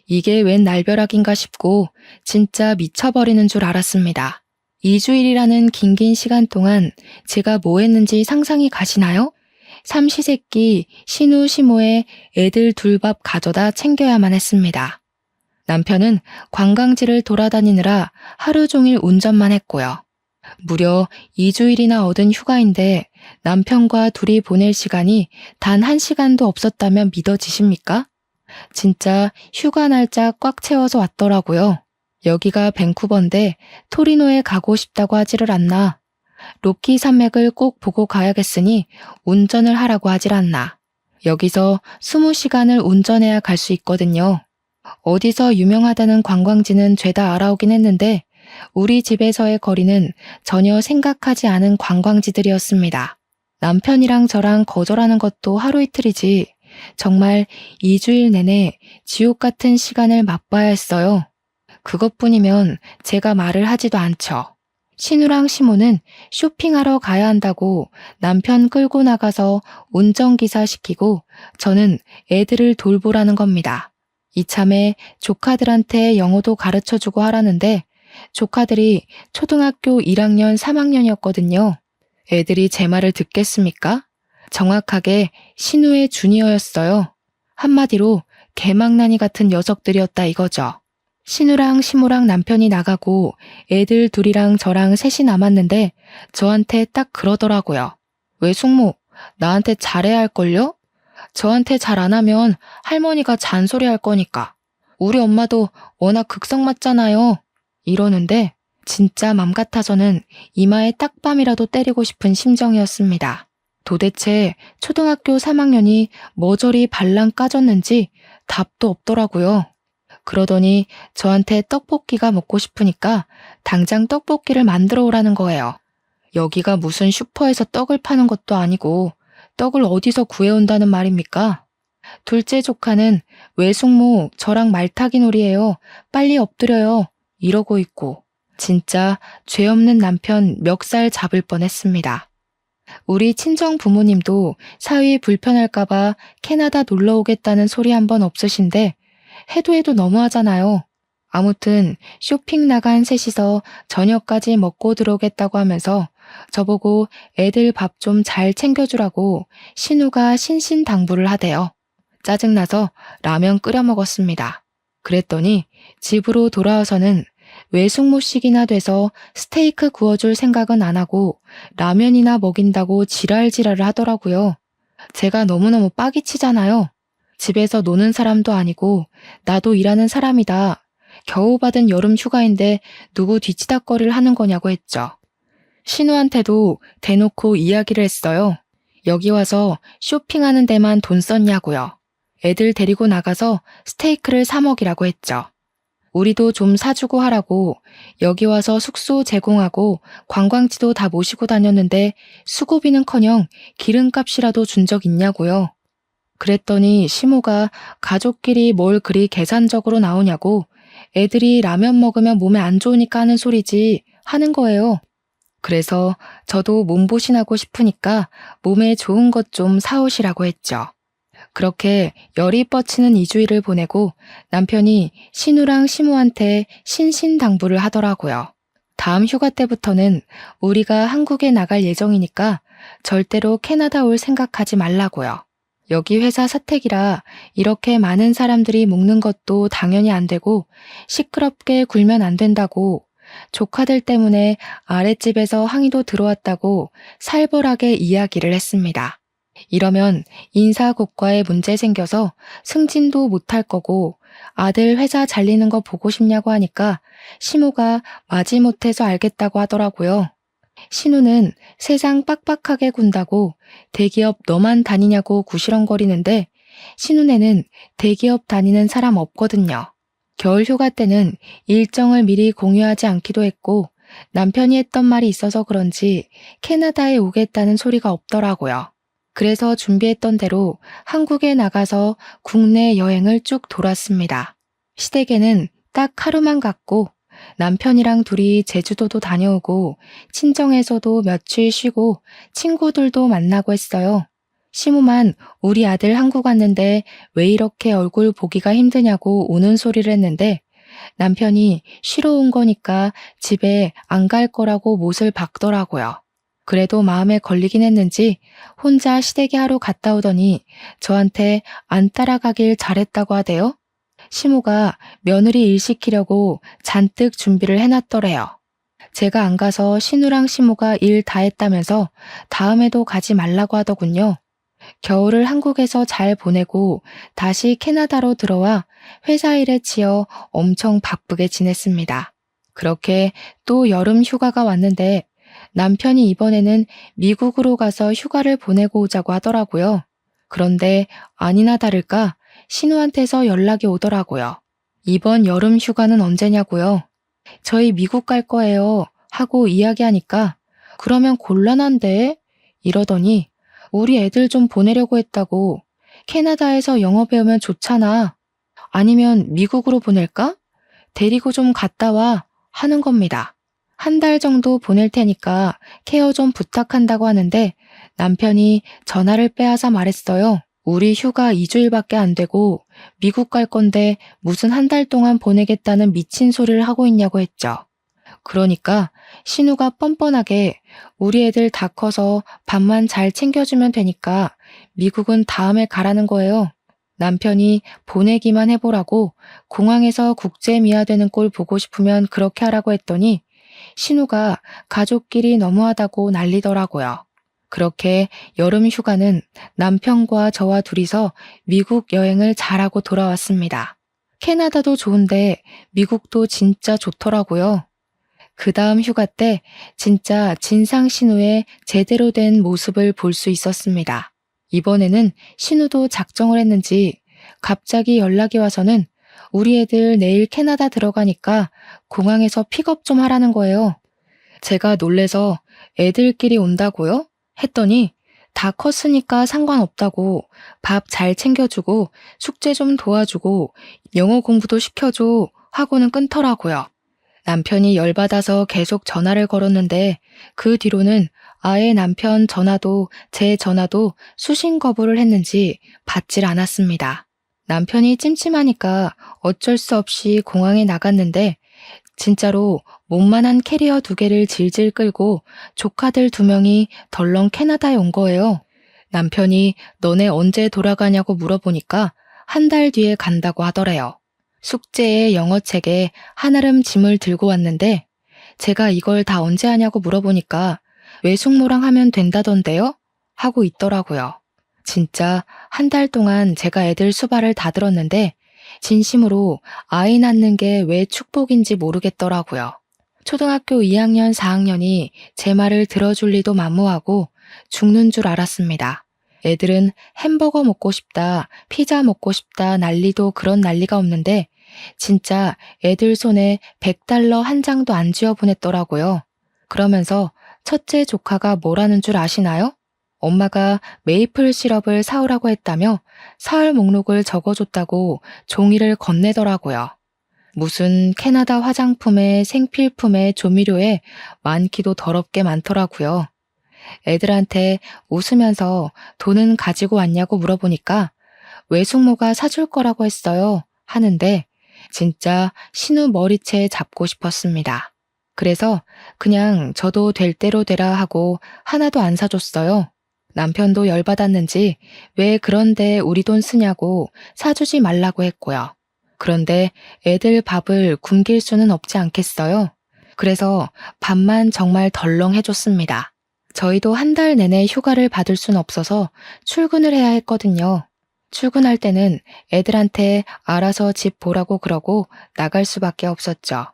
이게 웬 날벼락인가 싶고 진짜 미쳐버리는 줄 알았습니다. 2주일이라는 긴긴 시간 동안 제가 뭐 했는지 상상이 가시나요? 삼시세끼 신우 시모의 애들 둘 밥 가져다 챙겨야만 했습니다. 남편은 관광지를 돌아다니느라 하루 종일 운전만 했고요. 무려 2주일이나 얻은 휴가인데 남편과 둘이 보낼 시간이 단 1시간도 없었다면 믿어지십니까? 진짜 휴가 날짜 꽉 채워서 왔더라고요. 여기가 밴쿠버인데 토리노에 가고 싶다고 하지를 않나. 로키 산맥을 꼭 보고 가야겠으니 운전을 하라고 하질 않나. 여기서 20시간을 운전해야 갈 수 있거든요. 어디서 유명하다는 관광지는 죄다 알아오긴 했는데 우리 집에서의 거리는 전혀 생각하지 않은 관광지들이었습니다. 남편이랑 저랑 거절하는 것도 하루 이틀이지 정말 2주일 내내 지옥 같은 시간을 맛봐야 했어요. 그것뿐이면 제가 말을 하지도 않죠. 신우랑 시모는 쇼핑하러 가야 한다고 남편 끌고 나가서 운전기사 시키고 저는 애들을 돌보라는 겁니다. 이참에 조카들한테 영어도 가르쳐주고 하라는데 조카들이 초등학교 1학년, 3학년이었거든요. 애들이 제 말을 듣겠습니까? 정확하게 신우의 주니어였어요. 한마디로 개망나니 같은 녀석들이었다 이거죠. 신우랑 시모랑 남편이 나가고 애들 둘이랑 저랑 셋이 남았는데 저한테 딱 그러더라고요. 왜 숙모, 나한테 잘해야 할걸요? 저한테 잘 안 하면 할머니가 잔소리할 거니까. 우리 엄마도 워낙 극성 맞잖아요. 이러는데 진짜 맘 같아서는 이마에 딱밤이라도 때리고 싶은 심정이었습니다. 도대체 초등학교 3학년이 뭐 저리 발랑 까졌는지 답도 없더라고요. 그러더니 저한테 떡볶이가 먹고 싶으니까 당장 떡볶이를 만들어 오라는 거예요. 여기가 무슨 슈퍼에서 떡을 파는 것도 아니고 떡을 어디서 구해온다는 말입니까? 둘째 조카는 왜 숙모 저랑 말타기 놀이에요. 빨리 엎드려요. 이러고 있고 진짜 죄 없는 남편 멱살 잡을 뻔했습니다. 우리 친정 부모님도 사위 불편할까봐 캐나다 놀러 오겠다는 소리 한 번 없으신데 해도 너무하잖아요. 아무튼 쇼핑 나간 셋이서 저녁까지 먹고 들어오겠다고 하면서 저보고 애들 밥 좀 잘 챙겨주라고 신우가 신신당부를 하대요. 짜증나서 라면 끓여 먹었습니다. 그랬더니 집으로 돌아와서는 외숙모식이나 돼서 스테이크 구워줄 생각은 안 하고 라면이나 먹인다고 지랄지랄을 하더라고요. 제가 너무너무 빡이 치잖아요. 집에서 노는 사람도 아니고 나도 일하는 사람이다. 겨우 받은 여름 휴가인데 누구 뒤치다꺼리를 하는 거냐고 했죠. 신우한테도 대놓고 이야기를 했어요. 여기 와서 쇼핑하는 데만 돈 썼냐고요. 애들 데리고 나가서 스테이크를 사 먹이라고 했죠. 우리도 좀 사주고 하라고 여기 와서 숙소 제공하고 관광지도 다 모시고 다녔는데 수고비는커녕 기름값이라도 준 적 있냐고요. 그랬더니 시모가 가족끼리 뭘 그리 계산적으로 나오냐고 애들이 라면 먹으면 몸에 안 좋으니까 하는 소리지 하는 거예요. 그래서 저도 몸보신하고 싶으니까 몸에 좋은 것 좀 사오시라고 했죠. 그렇게 열이 뻗치는 2주일을 보내고 남편이 신우랑 시모한테 신신당부를 하더라고요. 다음 휴가 때부터는 우리가 한국에 나갈 예정이니까 절대로 캐나다 올 생각하지 말라고요. 여기 회사 사택이라 이렇게 많은 사람들이 먹는 것도 당연히 안 되고 시끄럽게 굴면 안 된다고 조카들 때문에 아랫집에서 항의도 들어왔다고 살벌하게 이야기를 했습니다. 이러면 인사고과에 문제 생겨서 승진도 못할 거고 아들 회사 잘리는 거 보고 싶냐고 하니까 시모가 마지못해서 알겠다고 하더라고요. 신우는 세상 빡빡하게 군다고 대기업 너만 다니냐고 구시렁거리는데 신우네는 대기업 다니는 사람 없거든요. 겨울 휴가 때는 일정을 미리 공유하지 않기도 했고 남편이 했던 말이 있어서 그런지 캐나다에 오겠다는 소리가 없더라고요. 그래서 준비했던 대로 한국에 나가서 국내 여행을 쭉 돌았습니다. 시댁에는 딱 하루만 갔고 남편이랑 둘이 제주도도 다녀오고 친정에서도 며칠 쉬고 친구들도 만나고 했어요. 시모만 우리 아들 한국 왔는데 왜 이렇게 얼굴 보기가 힘드냐고 우는 소리를 했는데 남편이 쉬러 온 거니까 집에 안 갈 거라고 못을 박더라고요. 그래도 마음에 걸리긴 했는지 혼자 시댁에 하루 갔다 오더니 저한테 안 따라가길 잘했다고 하대요. 시모가 며느리 일 시키려고 잔뜩 준비를 해놨더래요. 제가 안 가서 신우랑 시모가 일 다 했다면서 다음에도 가지 말라고 하더군요. 겨울을 한국에서 잘 보내고 다시 캐나다로 들어와 회사 일에 치여 엄청 바쁘게 지냈습니다. 그렇게 또 여름 휴가가 왔는데 남편이 이번에는 미국으로 가서 휴가를 보내고 오자고 하더라고요. 그런데 아니나 다를까 신우한테서 연락이 오더라고요. 이번 여름 휴가는 언제냐고요? 저희 미국 갈 거예요 하고 이야기하니까 그러면 곤란한데? 이러더니 우리 애들 좀 보내려고 했다고 캐나다에서 영어 배우면 좋잖아. 아니면 미국으로 보낼까? 데리고 좀 갔다 와 하는 겁니다. 한 달 정도 보낼 테니까 케어 좀 부탁한다고 하는데 남편이 전화를 빼앗아 말했어요. 우리 휴가 2주일밖에 안 되고 미국 갈 건데 무슨 한 달 동안 보내겠다는 미친 소리를 하고 있냐고 했죠. 그러니까 신우가 뻔뻔하게 우리 애들 다 커서 밥만 잘 챙겨주면 되니까 미국은 다음에 가라는 거예요. 남편이 보내기만 해보라고 공항에서 국제 미아되는 꼴 보고 싶으면 그렇게 하라고 했더니 신우가 가족끼리 너무하다고 난리더라고요. 그렇게 여름 휴가는 남편과 저와 둘이서 미국 여행을 잘하고 돌아왔습니다. 캐나다도 좋은데 미국도 진짜 좋더라고요. 그 다음 휴가 때 진짜 진상 신우의 제대로 된 모습을 볼 수 있었습니다. 이번에는 신우도 작정을 했는지 갑자기 연락이 와서는 우리 애들 내일 캐나다 들어가니까 공항에서 픽업 좀 하라는 거예요. 제가 놀래서 애들끼리 온다고요? 했더니 다 컸으니까 상관없다고 밥 잘 챙겨주고 숙제 좀 도와주고 영어 공부도 시켜줘 하고는 끊더라고요. 남편이 열받아서 계속 전화를 걸었는데 그 뒤로는 아예 남편 전화도 제 전화도 수신 거부를 했는지 받질 않았습니다. 남편이 찜찜하니까 어쩔 수 없이 공항에 나갔는데 진짜로 몸만한 캐리어 2개를 질질 끌고 조카들 2명이 덜렁 캐나다에 온 거예요. 남편이 너네 언제 돌아가냐고 물어보니까 한 달 뒤에 간다고 하더래요. 숙제에 영어책에 한아름 짐을 들고 왔는데 제가 이걸 다 언제 하냐고 물어보니까 외숙모랑 하면 된다던데요? 하고 있더라고요. 진짜 한 달 동안 제가 애들 수발을 다 들었는데 진심으로 아이 낳는 게 왜 축복인지 모르겠더라고요. 초등학교 2학년, 4학년이 제 말을 들어줄 리도 만무하고 죽는 줄 알았습니다. 애들은 햄버거 먹고 싶다, 피자 먹고 싶다 난리도 그런 난리가 없는데 진짜 애들 손에 $100 한 장도 안 쥐어 보냈더라고요. 그러면서 첫째 조카가 뭐라는 줄 아시나요? 엄마가 메이플 시럽을 사오라고 했다며 사흘 목록을 적어줬다고 종이를 건네더라고요. 무슨 캐나다 화장품에 생필품에 조미료에 많기도 더럽게 많더라고요. 애들한테 웃으면서 돈은 가지고 왔냐고 물어보니까 외숙모가 사줄 거라고 했어요 하는데 진짜 신우 머리채 잡고 싶었습니다. 그래서 그냥 저도 될 대로 되라 하고 하나도 안 사줬어요. 남편도 열받았는지 왜 그런데 우리 돈 쓰냐고 사주지 말라고 했고요. 그런데 애들 밥을 굶길 수는 없지 않겠어요? 그래서 밥만 정말 덜렁 해줬습니다. 저희도 한 달 내내 휴가를 받을 순 없어서 출근을 해야 했거든요. 출근할 때는 애들한테 알아서 집 보라고 그러고 나갈 수밖에 없었죠.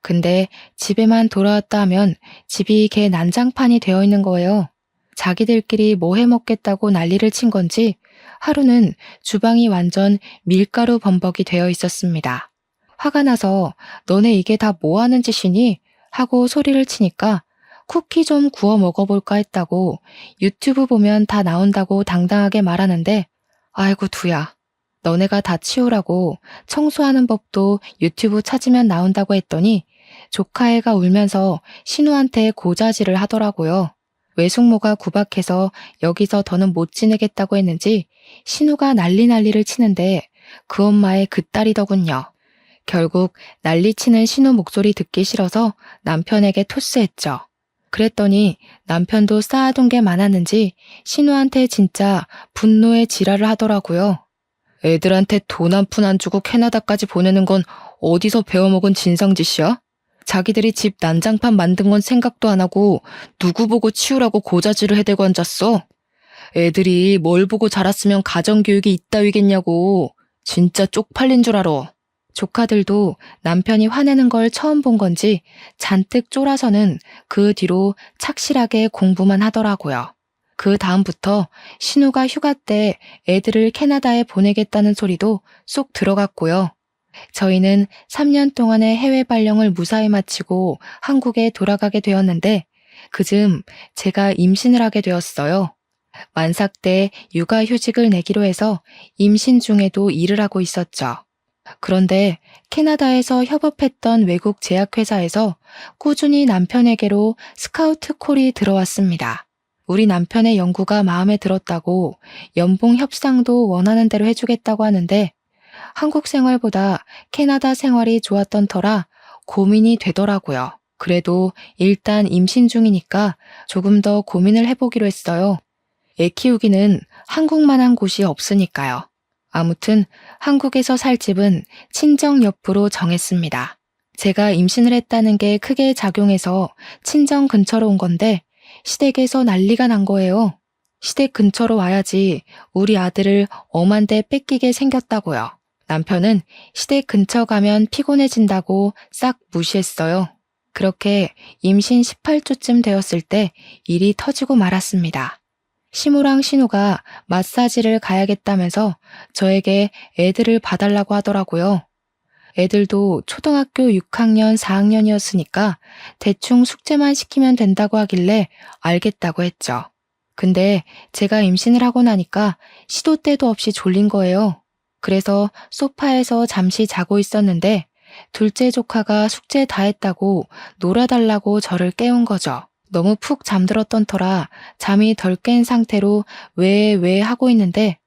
근데 집에만 돌아왔다 하면 집이 개 난장판이 되어 있는 거예요. 자기들끼리 뭐 해 먹겠다고 난리를 친 건지 하루는 주방이 완전 밀가루 범벅이 되어 있었습니다. 화가 나서 너네 이게 다 뭐 하는 짓이니? 하고 소리를 치니까 쿠키 좀 구워 먹어볼까 했다고 유튜브 보면 다 나온다고 당당하게 말하는데 아이고 두야. 너네가 다 치우라고 청소하는 법도 유튜브 찾으면 나온다고 했더니 조카애가 울면서 신우한테 고자질을 하더라고요. 외숙모가 구박해서 여기서 더는 못 지내겠다고 했는지 신우가 난리를 치는데 그 엄마의 그 딸이더군요. 결국 난리치는 신우 목소리 듣기 싫어서 남편에게 토스했죠. 그랬더니 남편도 쌓아둔 게 많았는지 신우한테 진짜 분노의 지랄을 하더라고요. 애들한테 돈 한 푼 안 주고 캐나다까지 보내는 건 어디서 배워먹은 진상짓이야? 자기들이 집 난장판 만든 건 생각도 안 하고 누구 보고 치우라고 고자질을 해대고 앉았어? 애들이 뭘 보고 자랐으면 가정교육이 이따위겠냐고. 진짜 쪽팔린 줄 알아. 조카들도 남편이 화내는 걸 처음 본 건지 잔뜩 쫄아서는 그 뒤로 착실하게 공부만 하더라고요. 그 다음부터 신우가 휴가 때 애들을 캐나다에 보내겠다는 소리도 쏙 들어갔고요. 저희는 3년 동안의 해외 발령을 무사히 마치고 한국에 돌아가게 되었는데 그즈음 제가 임신을 하게 되었어요. 만삭 때 육아휴직을 내기로 해서 임신 중에도 일을 하고 있었죠. 그런데 캐나다에서 협업했던 외국 제약회사에서 꾸준히 남편에게로 스카우트 콜이 들어왔습니다. 우리 남편의 연구가 마음에 들었다고 연봉 협상도 원하는 대로 해주겠다고 하는데 한국 생활보다 캐나다 생활이 좋았던 터라 고민이 되더라고요. 그래도 일단 임신 중이니까 조금 더 고민을 해보기로 했어요. 애 키우기는 한국만한 곳이 없으니까요. 아무튼 한국에서 살 집은 친정 옆으로 정했습니다. 제가 임신을 했다는 게 크게 작용해서 친정 근처로 온 건데 시댁에서 난리가 난 거예요. 시댁 근처로 와야지 우리 아들을 엄한데 뺏기게 생겼다고요. 남편은 시댁 근처 가면 피곤해진다고 싹 무시했어요. 그렇게 임신 18주쯤 되었을 때 일이 터지고 말았습니다. 시무랑 신우가 마사지를 가야겠다면서 저에게 애들을 봐달라고 하더라고요. 애들도 초등학교 6학년, 4학년이었으니까 대충 숙제만 시키면 된다고 하길래 알겠다고 했죠. 근데 제가 임신을 하고 나니까 시도 때도 없이 졸린 거예요. 그래서 소파에서 잠시 자고 있었는데 둘째 조카가 숙제 다 했다고 놀아달라고 저를 깨운 거죠. 너무 푹 잠들었던 터라 잠이 덜 깬 상태로 왜 하고 있는데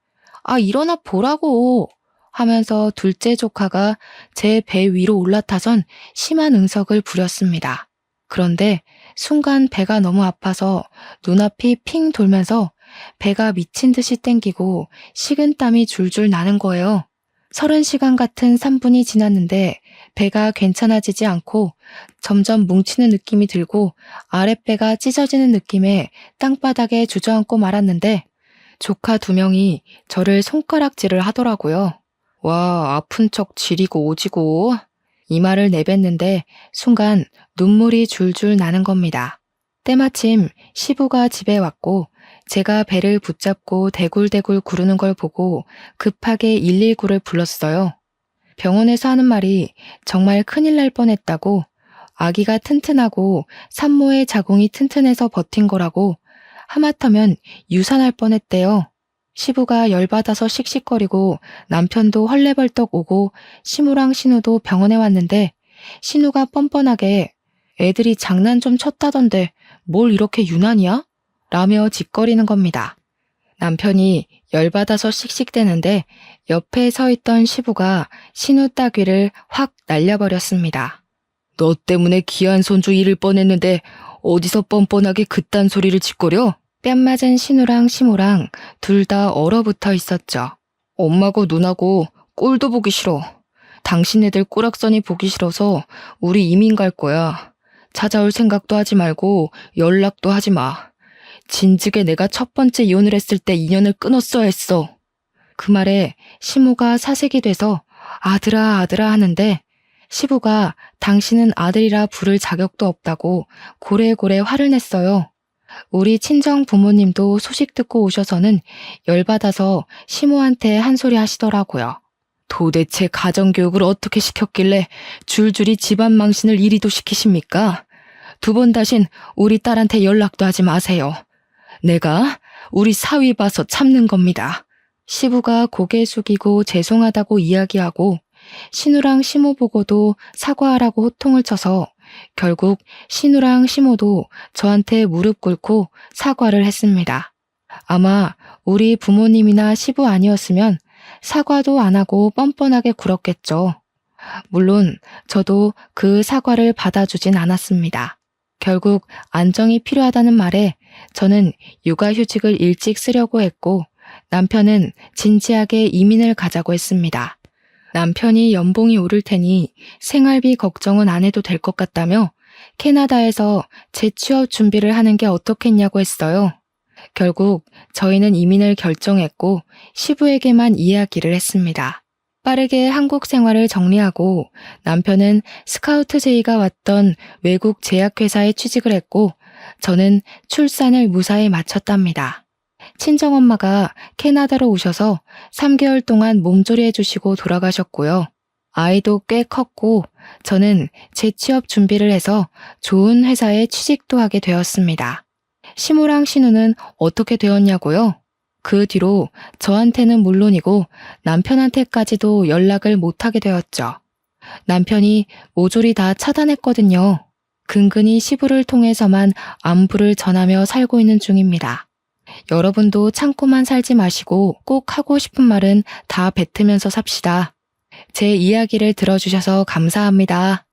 일어나 보라고 하면서 둘째 조카가 제 배 위로 올라타선 심한 응석을 부렸습니다. 그런데 순간 배가 너무 아파서 눈앞이 핑 돌면서 배가 미친 듯이 땡기고 식은땀이 줄줄 나는 거예요. 30시간 같은 3분이 지났는데 배가 괜찮아지지 않고 점점 뭉치는 느낌이 들고 아랫배가 찢어지는 느낌에 땅바닥에 주저앉고 말았는데 조카 2명이 저를 손가락질을 하더라고요. 와, 아픈 척 지리고 오지고. 이 말을 내뱉는데 순간 눈물이 줄줄 나는 겁니다. 때마침 시부가 집에 왔고 제가 배를 붙잡고 대굴대굴 구르는 걸 보고 급하게 119를 불렀어요. 병원에서 하는 말이 정말 큰일 날 뻔했다고, 아기가 튼튼하고 산모의 자궁이 튼튼해서 버틴 거라고, 하마터면 유산할 뻔했대요. 시부가 열받아서 씩씩거리고 남편도 헐레벌떡 오고 시무랑 신우도 병원에 왔는데 신우가 뻔뻔하게 애들이 장난 좀 쳤다던데 뭘 이렇게 유난이야? 라며 짓거리는 겁니다. 남편이 열받아서 씩씩대는데 옆에 서 있던 시부가 신우 따귀를 확 날려버렸습니다. 너 때문에 귀한 손주 잃을 뻔했는데 어디서 뻔뻔하게 그딴 소리를 짓거려? 뺨 맞은 신우랑 시모랑 둘 다 얼어붙어 있었죠. 엄마고 누나고 꼴도 보기 싫어. 당신네들 꼬락서니 보기 싫어서 우리 이민 갈 거야. 찾아올 생각도 하지 말고 연락도 하지 마. 진즉에 내가 첫 번째 이혼을 했을 때 인연을 끊었어야 했어. 그 말에 시모가 사색이 돼서 아들아 아들아 하는데 시부가 당신은 아들이라 부를 자격도 없다고 고래고래 화를 냈어요. 우리 친정 부모님도 소식 듣고 오셔서는 열받아서 시모한테 한 소리 하시더라고요. 도대체 가정교육을 어떻게 시켰길래 줄줄이 집안 망신을 이리도 시키십니까? 2번 다신 우리 딸한테 연락도 하지 마세요. 내가 우리 사위 봐서 참는 겁니다. 시부가 고개 숙이고 죄송하다고 이야기하고 신우랑 시모 보고도 사과하라고 호통을 쳐서 결국 신우랑 시모도 저한테 무릎 꿇고 사과를 했습니다. 아마 우리 부모님이나 시부 아니었으면 사과도 안 하고 뻔뻔하게 굴었겠죠. 물론 저도 그 사과를 받아주진 않았습니다. 결국 안정이 필요하다는 말에 저는 육아휴직을 일찍 쓰려고 했고 남편은 진지하게 이민을 가자고 했습니다. 남편이 연봉이 오를 테니 생활비 걱정은 안 해도 될 것 같다며 캐나다에서 재취업 준비를 하는 게 어떻겠냐고 했어요. 결국 저희는 이민을 결정했고 시부에게만 이야기를 했습니다. 빠르게 한국 생활을 정리하고 남편은 스카우트 제의가 왔던 외국 제약회사에 취직을 했고 저는 출산을 무사히 마쳤답니다. 친정엄마가 캐나다로 오셔서 3개월 동안 몸조리해 주시고 돌아가셨고요. 아이도 꽤 컸고 저는 재취업 준비를 해서 좋은 회사에 취직도 하게 되었습니다. 시모랑 신우는 어떻게 되었냐고요? 그 뒤로 저한테는 물론이고 남편한테까지도 연락을 못하게 되었죠. 남편이 모조리 다 차단했거든요. 근근히 시부를 통해서만 안부를 전하며 살고 있는 중입니다. 여러분도 참고만 살지 마시고 꼭 하고 싶은 말은 다 뱉으면서 삽시다. 제 이야기를 들어주셔서 감사합니다.